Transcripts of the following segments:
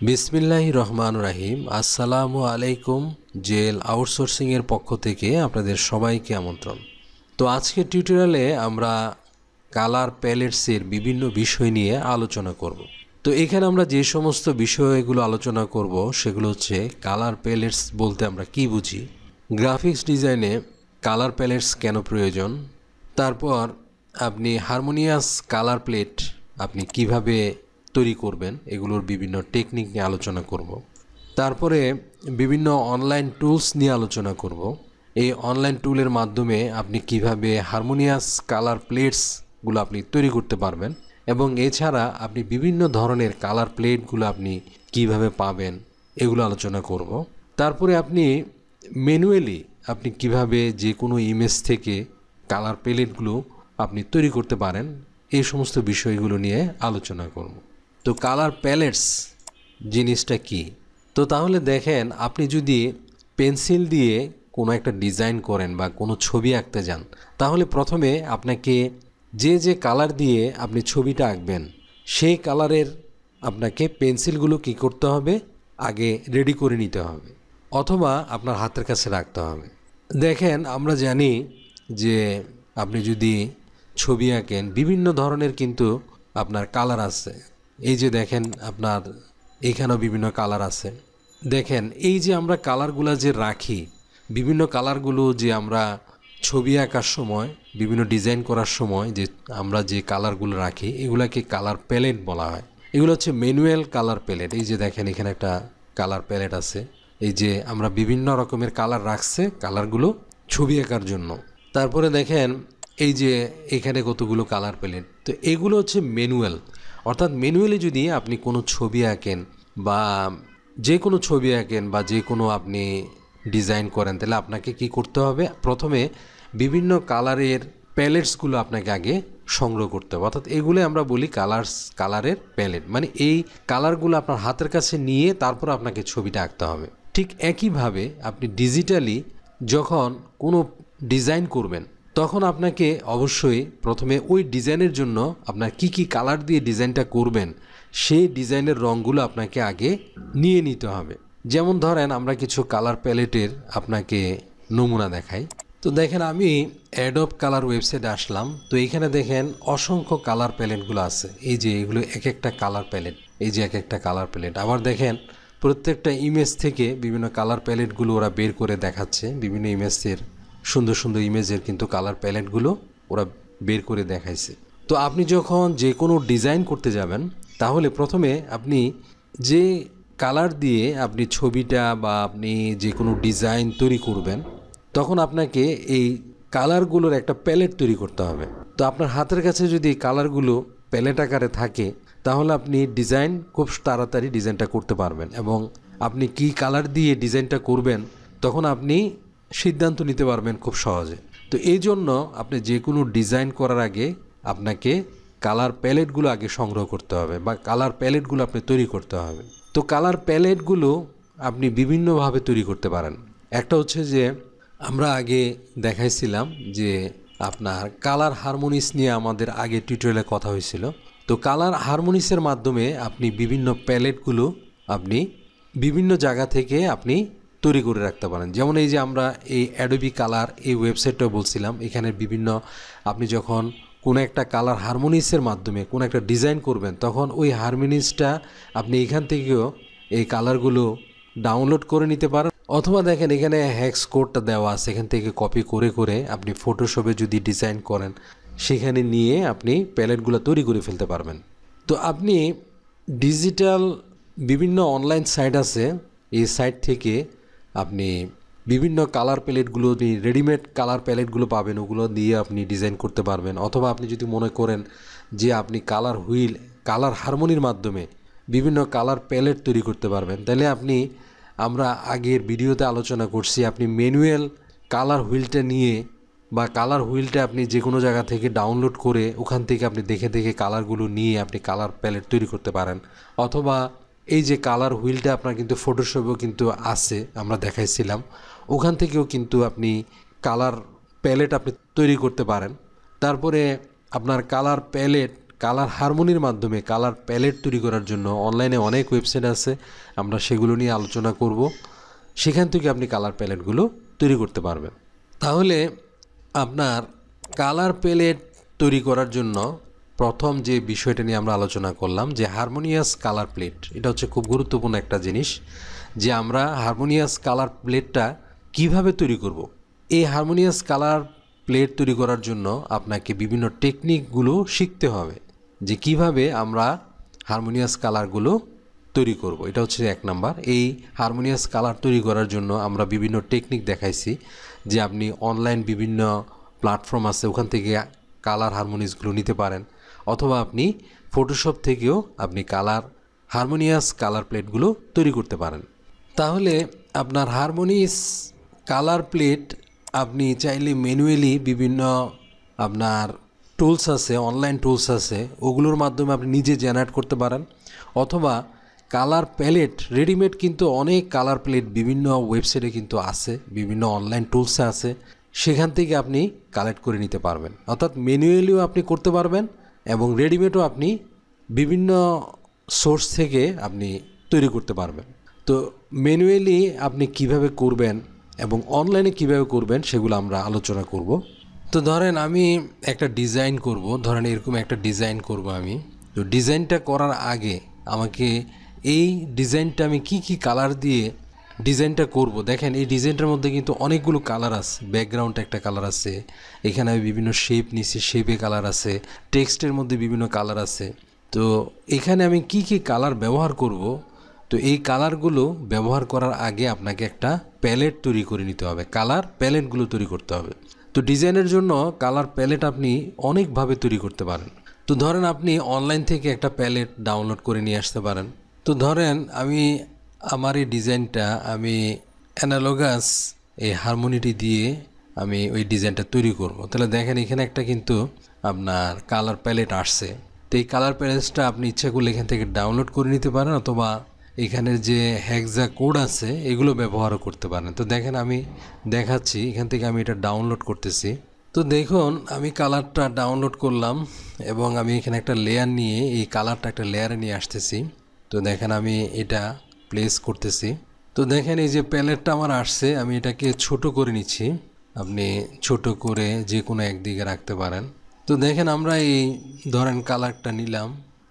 বিসমিল্লাহির রহমানির রহিম। আসসালামু আলাইকুম। জেল আউটসোর্সিং এর পক্ষ থেকে আপনাদের সবাইকে আমন্ত্রণ। তো আজকের টিউটোরিয়ালে আমরা কালার প্যালেটসের বিভিন্ন বিষয় নিয়ে আলোচনা করব। তো এখানে আমরা যে সমস্ত বিষয়গুলো আলোচনা করব সেগুলো হচ্ছে কালার প্যালেটস বলতে আমরা কি বুঝি, গ্রাফিক্স ডিজাইনে কালার প্যালেটস কেন প্রয়োজন, তারপর আপনি হারমোনিয়াস কালার প্লেট আপনি কিভাবে তৈরি করবেন এগুলোর বিভিন্ন টেকনিক নিয়ে আলোচনা করব। তারপরে বিভিন্ন অনলাইন টুলস নিয়ে আলোচনা করব। এই অনলাইন টুলের মাধ্যমে আপনি কিভাবে হারমোনিয়াস কালার প্লেটসগুলো আপনি তৈরি করতে পারবেন এবং এছাড়া আপনি বিভিন্ন ধরনের কালার প্লেটগুলো আপনি কিভাবে পাবেন এগুলো আলোচনা করব। তারপরে আপনি ম্যানুয়ালি আপনি কিভাবে যে কোনো ইমেজ থেকে কালার প্যালেটগুলো আপনি তৈরি করতে পারেন এই সমস্ত বিষয়গুলো নিয়ে আলোচনা করব। তো কালার প্যালেটস জিনিসটা কি? তো তাহলে দেখেন, আপনি যদি পেন্সিল দিয়ে কোনো একটা ডিজাইন করেন বা কোনো ছবি আঁকতে যান, তাহলে প্রথমে আপনাকে যে কালার দিয়ে আপনি ছবিটা আঁকবেন সেই কালারের আপনাকে পেন্সিলগুলো কি করতে হবে, আগে রেডি করে নিতে হবে অথবা আপনার হাতের কাছে রাখতে হবে। দেখেন, আমরা জানি যে আপনি যদি ছবি আঁকেন বিভিন্ন ধরনের কিন্তু আপনার কালার আছে। এই যে দেখেন, আপনার এখানেও বিভিন্ন কালার আছে। দেখেন, এই যে আমরা কালারগুলো যে রাখি, বিভিন্ন কালারগুলো যে আমরা ছবি আঁকার সময় বিভিন্ন ডিজাইন করার সময় যে আমরা যে কালারগুলো রাখি এগুলাকে কালার প্যালেট বলা হয়। এগুলো হচ্ছে ম্যানুয়াল কালার প্যালেট। এই যে দেখেন, এখানে একটা কালার প্যালেট আছে। এই যে আমরা বিভিন্ন রকমের কালার রাখছে কালারগুলো ছবি আঁকার জন্য। তারপরে দেখেন এই যে এখানে কতগুলো কালার প্যালেট। তো এগুলো হচ্ছে ম্যানুয়াল, অর্থাৎ ম্যানুয়ালি যদি আপনি কোনো ছবি আঁকেন বা যে কোনো ছবি আঁকেন বা যে কোনো আপনি ডিজাইন করেন, তাহলে আপনাকে কি করতে হবে, প্রথমে বিভিন্ন কালারের প্যালেটসগুলো আপনাকে আগে সংগ্রহ করতে হবে। অর্থাৎ এগুলো আমরা বলি কালারের প্যালেট, মানে এই কালারগুলো আপনার হাতের কাছে নিয়ে তারপর আপনাকে ছবিটা আঁকতে হবে। ঠিক একইভাবে আপনি ডিজিটালি যখন কোনো ডিজাইন করবেন তখন আপনাকে অবশ্যই প্রথমে ওই ডিজাইনের জন্য আপনার কি কালার দিয়ে ডিজাইনটা করবেন সেই ডিজাইনের রঙগুলো আপনাকে আগে নিয়ে নিতে হবে। যেমন ধরেন, আমরা কিছু কালার প্যালেটের আপনাকে নমুনা দেখাই। তো দেখেন, আমি অ্যাডোব কালার ওয়েবসাইটে আসলাম। তো এইখানে দেখেন অসংখ্য কালার প্যালেটগুলো আছে। এই যে এগুলো এক একটা কালার প্যালেট, এই যে এক একটা কালার প্যালেট। আবার দেখেন, প্রত্যেকটা ইমেজ থেকে বিভিন্ন কালার প্যালেটগুলো ওরা বের করে দেখাচ্ছে। বিভিন্ন ইমেজের সুন্দর সুন্দর ইমেজের কিন্তু কালার প্যালেটগুলো ওরা বের করে দেখাইছে। তো আপনি যখন যে কোনো ডিজাইন করতে যাবেন তাহলে প্রথমে আপনি যে কালার দিয়ে আপনি ছবিটা বা আপনি যে কোনো ডিজাইন তৈরি করবেন তখন আপনাকে এই কালারগুলোর একটা প্যালেট তৈরি করতে হবে। তো আপনার হাতের কাছে যদি কালারগুলো প্যালেট আকারে থাকে তাহলে আপনি ডিজাইন খুব তাড়াতাড়ি ডিজাইনটা করতে পারবেন এবং আপনি কি কালার দিয়ে ডিজাইনটা করবেন তখন আপনি সিদ্ধান্ত নিতে পারবেন খুব সহজে। তো এই জন্য আপনি যে কোনো ডিজাইন করার আগে আপনাকে কালার প্যালেটগুলো আগে সংগ্রহ করতে হবে বা কালার প্যালেটগুলো আপনি তৈরি করতে হবে। তো কালার প্যালেটগুলো আপনি বিভিন্নভাবে তৈরি করতে পারেন। একটা হচ্ছে যে আমরা আগে দেখাইছিলাম যে আপনার কালার হারমোনিস নিয়ে আমাদের আগে টিউটোরিয়ালে কথা হয়েছিল। তো কালার হারমোনিসের মাধ্যমে আপনি বিভিন্ন প্যালেটগুলো আপনি বিভিন্ন জায়গা থেকে আপনি তৈরি করে রাখতে পারেন। যেমন এই যে আমরা এই অ্যাডোবি কালার এই ওয়েবসাইটটাও বলছিলাম, এখানে বিভিন্ন আপনি যখন কোনো একটা কালার হারমোনিসের মাধ্যমে কোনো একটা ডিজাইন করবেন তখন ওই হারমোনিসটা আপনি এখান থেকেও এই কালারগুলো ডাউনলোড করে নিতে পারেন অথবা দেখেন এখানে হ্যাক্স কোডটা দেওয়া আছে, এখান থেকে কপি করে করে আপনি ফটোশপে যদি ডিজাইন করেন সেখানে নিয়ে আপনি প্যালেটগুলো তৈরি করে ফেলতে পারবেন। তো আপনি ডিজিটাল বিভিন্ন অনলাইন সাইট আছে, এই সাইট থেকে আপনি বিভিন্ন কালার প্যালেটগুলো, রেডিমেড কালার প্যালেটগুলো পাবেন, ওগুলো দিয়ে আপনি ডিজাইন করতে পারবেন। অথবা আপনি যদি মনে করেন যে আপনি কালার হারমোনির মাধ্যমে বিভিন্ন কালার প্যালেট তৈরি করতে পারবেন, তাহলে আমরা আগের ভিডিওতে আলোচনা করছি, আপনি ম্যানুয়াল কালার হুইলটা নিয়ে বা কালার হুইলটা আপনি যে কোনো জায়গা থেকে ডাউনলোড করে ওখান থেকে আপনি দেখে দেখে কালারগুলো নিয়ে আপনি কালার প্যালেট তৈরি করতে পারেন। অথবা এই যে কালার হুইলটা আপনার কিন্তু ফটোশপেও কিন্তু আছে, আমরা দেখাইছিলাম, ওখান থেকেও কিন্তু আপনি কালার প্যালেট আপনি তৈরি করতে পারেন। তারপরে আপনার কালার প্যালেট কালার হারমোনির মাধ্যমে কালার প্যালেট তৈরি করার জন্য অনলাইনে অনেক ওয়েবসাইট আছে, আমরা সেগুলো নিয়ে আলোচনা করব। সেখান থেকে আপনি কালার প্যালেটগুলো তৈরি করতে পারবেন। তাহলে আপনার কালার প্যালেট তৈরি করার জন্য প্রথম যে বিষয়টা নিয়ে আমরা আলোচনা করলাম যে হারমোনিয়াস কালার প্লেট, এটা হচ্ছে খুব গুরুত্বপূর্ণ একটা জিনিস যে আমরা হারমোনিয়াস কালার প্লেটটা কিভাবে তৈরি করব। এই হারমোনিয়াস কালার প্লেট তৈরি করার জন্য আপনাকে বিভিন্ন টেকনিকগুলো শিখতে হবে যে কিভাবে আমরা হারমোনিয়াস কালারগুলো তৈরি করব। এটা হচ্ছে এক নাম্বার। এই হারমোনিয়াস কালার তৈরি করার জন্য আমরা বিভিন্ন টেকনিক দেখাইছি যে আপনি অনলাইন বিভিন্ন প্ল্যাটফর্ম আছে, ওখান থেকে কালার হারমোনিয়াসগুলো নিতে পারেন, অথবা আপনি ফটোশপ থেকেও আপনি হারমোনিয়াস কালার প্লেটগুলো তৈরি করতে পারেন। তাহলে আপনার হারমোনিয়াস কালার প্লেট আপনি চাইলে ম্যানুয়ালি বিভিন্ন আপনার টুলস আছে, অনলাইন টুলস আছে, ওগুলোর মাধ্যমে আপনি নিজে জেনারেট করতে পারেন, অথবা কালার প্যালেট রেডিমেড কিন্তু অনেক কালার প্লেট বিভিন্ন ওয়েবসাইটে কিন্তু আছে, বিভিন্ন অনলাইন টুলসে আছে, সেখান থেকে আপনি কালেক্ট করে নিতে পারবেন। অর্থাৎ ম্যানুয়ালিও আপনি করতে পারবেন এবং রেডিমেডও আপনি বিভিন্ন সোর্স থেকে আপনি তৈরি করতে পারবেন। তো ম্যানুয়ালি আপনি কিভাবে করবেন এবং অনলাইনে কিভাবে করবেন সেগুলো আমরা আলোচনা করব। তো ধরেন আমি একটা ডিজাইন করব, ধরেন এরকম একটা ডিজাইন করব আমি। তো ডিজাইনটা করার আগে আমাকে এই ডিজাইনটা আমি কি কি কালার দিয়ে ডিজাইনটা করব। দেখেন এই ডিজাইনটার মধ্যে কিন্তু অনেকগুলো কালার আছে, ব্যাকগ্রাউন্ডে একটা কালার আছে, এখানে আমি বিভিন্ন শেপ নিছি, শেপে কালার আছে, টেক্সটের মধ্যে বিভিন্ন কালার আছে। তো এখানে আমি কি কি কালার ব্যবহার করব, তো এই কালারগুলো ব্যবহার করার আগে আপনাকে একটা প্যালেট তৈরি করে নিতে হবে, কালার প্যালেটগুলো তৈরি করতে হবে। তো ডিজাইনের জন্য কালার প্যালেট আপনি অনেকভাবে তৈরি করতে পারেন। তো ধরেন আপনি অনলাইন থেকে একটা প্যালেট ডাউনলোড করে নিয়ে আসতে পারেন। তো ধরেন আমার এই ডিজাইনটা আমি অ্যানালগাস এই হারমোনিটি দিয়ে আমি ওই ডিজাইনটা তৈরি করব। তাহলে দেখেন এখানে একটা কিন্তু আপনার কালার প্যালেট আসছে। তো এই কালার প্যালেটটা আপনি ইচ্ছা করলে এখান থেকে ডাউনলোড করে নিতে পারেন, অথবা এখানের যে হেক্সা কোড আছে এগুলো ব্যবহারও করতে পারেন। তো দেখেন আমি দেখাচ্ছি, এখান থেকে আমি এটা ডাউনলোড করতেছি। তো দেখুন আমি কালারটা ডাউনলোড করলাম এবং আমি এখানে একটা লেয়ার নিয়ে এই কালারটা একটা লেয়ারে নিয়ে আসতেছি। তো দেখেন আমি এটা প্লেস করতেছি। তো দেখেন এই যে প্যালেটটা আমার আসছে, আমি এটাকে ছোট করে নিচ্ছি। আপনি ছোট করে যে কোনো একদিকে রাখতে পারেন। তো দেখেন আমরা এই ধরেন কালারটা নিলাম,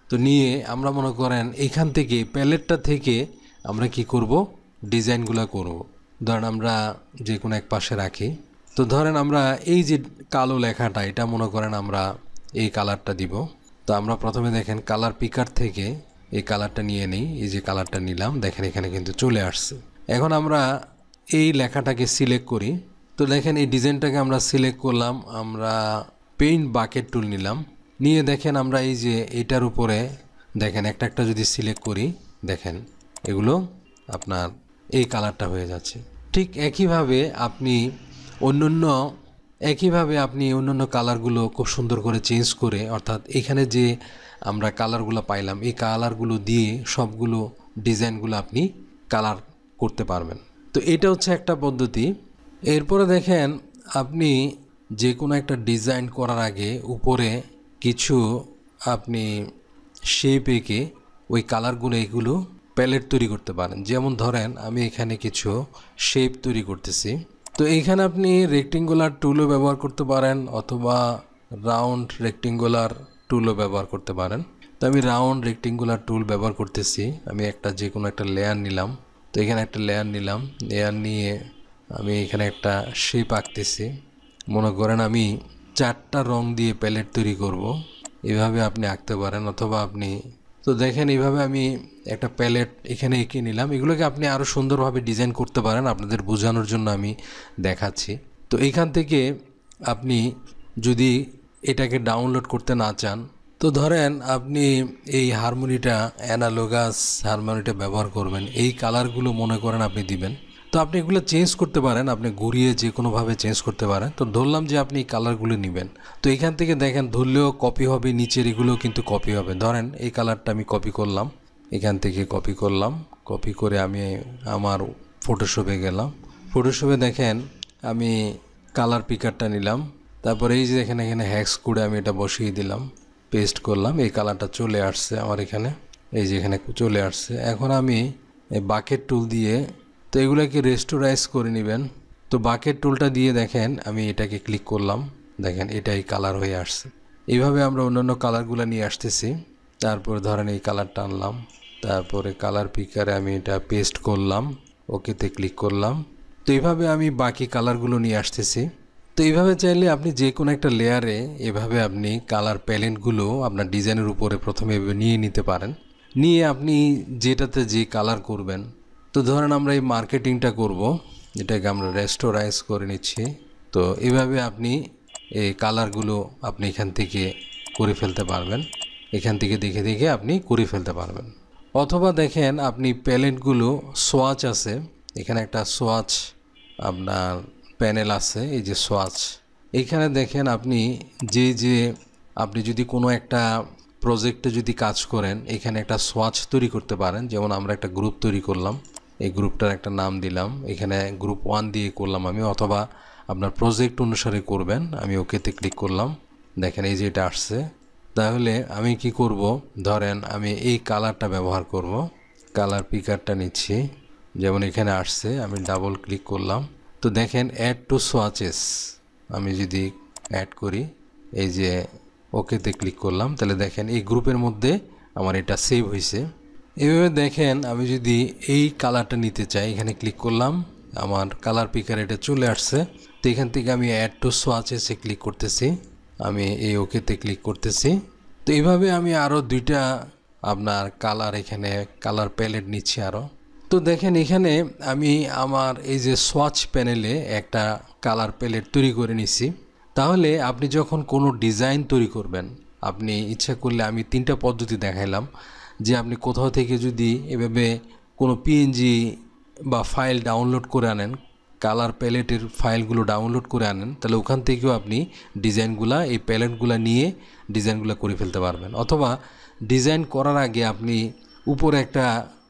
তো নিয়ে আমরা মনে করেন এইখান থেকে প্যালেটটা থেকে আমরা কি করব, ডিজাইনগুলো করব। ধরেন আমরা যে কোনো এক পাশে রাখি। তো ধরেন আমরা এই যে কালো লেখাটা, এটা মনে করেন আমরা এই কালারটা দিব। তো আমরা প্রথমে দেখেন কালার পিকার থেকে এই কালারটা নিয়ে নিই, এই যে কালারটা নিলাম, দেখেন এখানে কিন্তু চলে আসছে। এখন আমরা এই লেখাটাকে সিলেক্ট করি। তো দেখেন এই ডিজাইনটাকে আমরা সিলেক্ট করলাম, আমরা পেইন্ট বাকেট টুল নিলাম, নিয়ে দেখেন আমরা এই যে এটার উপরে দেখেন একটা একটা যদি সিলেক্ট করি, দেখেন এগুলো আপনার এই কালারটা হয়ে যাচ্ছে। ঠিক একইভাবে আপনি অন্যান্য কালারগুলো খুব সুন্দর করে চেঞ্জ করে, অর্থাৎ এখানে যে আমরা কালারগুলো পাইলাম এই কালারগুলো দিয়ে সবগুলো ডিজাইনগুলো আপনি কালার করতে পারবেন। তো এটা হচ্ছে একটা পদ্ধতি। এরপরে দেখেন আপনি যে কোনো একটা ডিজাইন করার আগে উপরে কিছু আপনি শেপ এঁকে ওই কালারগুলো এগুলো প্যালেট তৈরি করতে পারেন। যেমন ধরেন আমি এখানে কিছু শেপ তৈরি করতেছি। তো এইখানে আপনি রেক্টেঙ্গুলার টুলও ব্যবহার করতে পারেন, অথবা রাউন্ড রেক্টেঙ্গুলার টুলও ব্যবহার করতে পারেন। তো আমি রাউন্ড রেক্টেঙ্গুলার টুল ব্যবহার করতেছি। আমি যে কোনো একটা লেয়ার নিলাম। তো এখানে একটা লেয়ার নিলাম, লেয়ার নিয়ে আমি এখানে একটা শেপ আঁকতেছি। মনে করেন আমি 4টা রং দিয়ে প্যালেট তৈরি করব, এভাবে আপনি আঁকতে পারেন। অথবা আপনি তো দেখেন এইভাবে আমি একটা প্যালেট এখানে এঁকে নিলাম। এগুলোকে আপনি আরও সুন্দরভাবে ডিজাইন করতে পারেন, আপনাদের বোঝানোর জন্য আমি দেখাচ্ছি। তো এইখান থেকে আপনি যদি এটাকে ডাউনলোড করতে না চান, তো ধরেন আপনি এই অ্যানালগাস হারমোনিটা ব্যবহার করবেন, এই কালারগুলো মনে করেন আপনি দিবেন। তো আপনি এগুলো চেঞ্জ করতে পারেন, আপনি ঘুরিয়ে যে কোনোভাবে চেঞ্জ করতে পারেন। তো ধরলাম যে আপনি এই কালারগুলো নেবেন। তো এখান থেকে দেখেন ধরলেও কপি হবে, নিচের এগুলো কিন্তু কপি হবে। ধরেন এই কালারটা আমি কপি করলাম, এখান থেকে কপি করলাম, কপি করে আমি আমার ফটোশপে গেলাম। ফটোশপে দেখেন আমি কালার পিকারটা নিলাম, তারপরে এই যে এখানে হেক্স কোডে আমি এটা বসিয়ে দিলাম। পেস্ট করলাম, এই কালারটা চলে আসছে আমার এখানে, এই যে এখানে চলে আসছে। এখন আমি এই বাকেট টুল দিয়ে, তো এগুলোকে রেস্টোরাইজ করে নেবেন। তো বাকেট টুলটা দিয়ে দেখেন আমি এটাকে ক্লিক করলাম, দেখেন এটাই কালার হয়ে আসছে। এইভাবে আমরা অন্যান্য কালারগুলো নিয়ে আসতেছি। তারপর ধরেন এই কালারটা আনলাম, তারপরে কালার পিকারে আমি এটা পেস্ট করলাম, ওকেতে ক্লিক করলাম। তো এইভাবে আমি বাকি কালারগুলো নিয়ে আসতেছি। তো এইভাবে চাইলে আপনি যে কোনো একটা লেয়ারে এভাবে আপনি কালার প্যালেটগুলো আপনার ডিজাইনের উপরে প্রথমে নিয়ে নিতে পারেন। নিয়ে আপনি যেটাতে যে কালার করবেন, তো ধরেন আমরা এই মার্কেটিংটা করব, এটাকে আমরা রেস্টোরাইজ করে নিচ্ছি। তো এইভাবে আপনি এই কালারগুলো আপনি এখান থেকে করে ফেলতে পারবেন, এখান থেকে দেখে দেখে আপনি করে ফেলতে পারবেন। অথবা দেখেন আপনি প্যালেটগুলো সোয়াচ আছে, এখানে একটা সোয়াচ আপনার প্যানেল আছে, এই যে সোয়াচ, এইখানে দেখেন আপনি আপনি যদি কোনো একটা প্রজেক্টে যদি কাজ করেন, এখানে একটা সোয়াচ তৈরি করতে পারেন। যেমন আমরা একটা গ্রুপ তৈরি করলাম, এই গ্রুপটার একটা নাম দিলাম, এখানে গ্রুপ 1 দিয়ে করলাম আমি, অথবা আপনার প্রজেক্ট অনুসারে করবেন। আমি ওকেতে ক্লিক করলাম, দেখেন এই যে এটা আসছে। তাহলে আমি কি করব, ধরেন আমি এই কালারটা ব্যবহার করব, কালার পিকারটা নিচ্ছি, যেমন এখানে আসছে, আমি ডাবল ক্লিক করলাম। তো দেখেন অ্যাড টু সোয়াচেস, আমি যদি অ্যাড করি, এই যে ওকেতে ক্লিক করলাম, তাহলে দেখেন এই গ্রুপের মধ্যে আমার এটা সেভ হয়েছে। এইভাবে দেখেন আমি যদি এই কালারটা নিতে চাই, এখানে ক্লিক করলাম, আমার কালার পিকার এটা চলে আসছে। তো এখান থেকে আমি অ্যাড টু সোয়াচেসে ক্লিক করতেছি, আমি এই ওকেতে ক্লিক করতেছি। তো এইভাবে আমি আরও দুইটা আপনার কালার, এখানে কালার প্যালেট নিচ্ছি আরও। তো দেখেন এখানে আমি আমার এই যে সোয়াচ প্যানেলে একটা কালার প্যালেট তৈরি করে নিছি। তাহলে আপনি যখন কোনো ডিজাইন তৈরি করবেন, আপনি ইচ্ছা করলে, আমি 3টা পদ্ধতি দেখাইলাম, যে আপনি কোথাও থেকে যদি এভাবে কোনো পিএনজি বা ফাইল ডাউনলোড করে আনেন, কালার প্যালেটের ফাইলগুলো ডাউনলোড করে আনেন, তাহলে ওখান থেকেও আপনি ডিজাইনগুলা, এই প্যালেটগুলো নিয়ে ডিজাইনগুলো করে ফেলতে পারবেন। অথবা ডিজাইন করার আগে আপনি উপরে একটা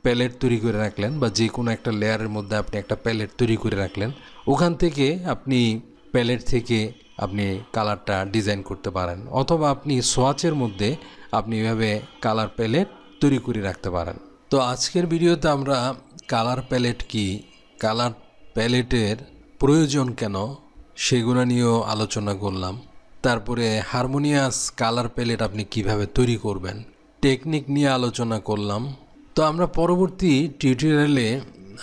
প্যালেট তৈরি করে রাখলেন, বা যে কোনো একটা লেয়ারের মধ্যে আপনি একটা প্যালেট তৈরি করে রাখলেন, ওখান থেকে আপনি প্যালেট থেকে আপনি কালারটা ডিজাইন করতে পারেন। অথবা আপনি সোয়াচের মধ্যে আপনি এভাবে কালার প্যালেট তৈরি করে রাখতে পারেন। তো আজকের ভিডিওতে আমরা কালার প্যালেট কি, কালার প্যালেটের প্রয়োজন কেন, সেগুলো নিয়েও আলোচনা করলাম। তারপরে হারমোনিয়াস কালার প্যালেট আপনি কিভাবে তৈরি করবেন, টেকনিক নিয়ে আলোচনা করলাম। তো আমরা পরবর্তী টিউটোরিয়ালে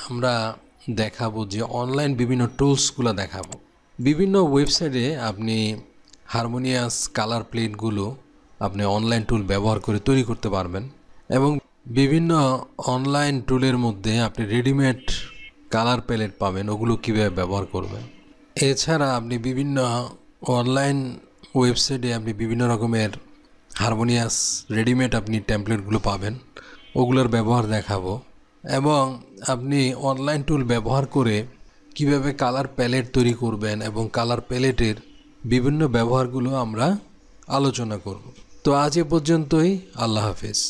আমরা দেখাবো যে অনলাইন বিভিন্ন টুলসগুলো দেখাবো। বিভিন্ন ওয়েবসাইটে আপনি হারমোনিয়াস কালার প্যালেটগুলো আপনি অনলাইন টুল ব্যবহার করে তৈরি করতে পারবেন, এবং বিভিন্ন অনলাইন টুলের মধ্যে আপনি রেডিমেড কালার প্যালেট পাবেন, ওগুলো কীভাবে ব্যবহার করবেন। এছাড়া আপনি বিভিন্ন অনলাইন ওয়েবসাইটে আপনি বিভিন্ন রকমের হারমোনিয়াস রেডিমেড আপনি টেমপ্লেটগুলো পাবেন, ওগুলোর ব্যবহার দেখাবো। এবং আপনি অনলাইন টুল ব্যবহার করে কিভাবে কালার প্যালেট তৈরি করবেন এবং কালার প্যালেটের বিভিন্ন ব্যবহারগুলো আমরা আলোচনা করব। তো আজ এ পর্যন্তই, আল্লাহ হাফেজ।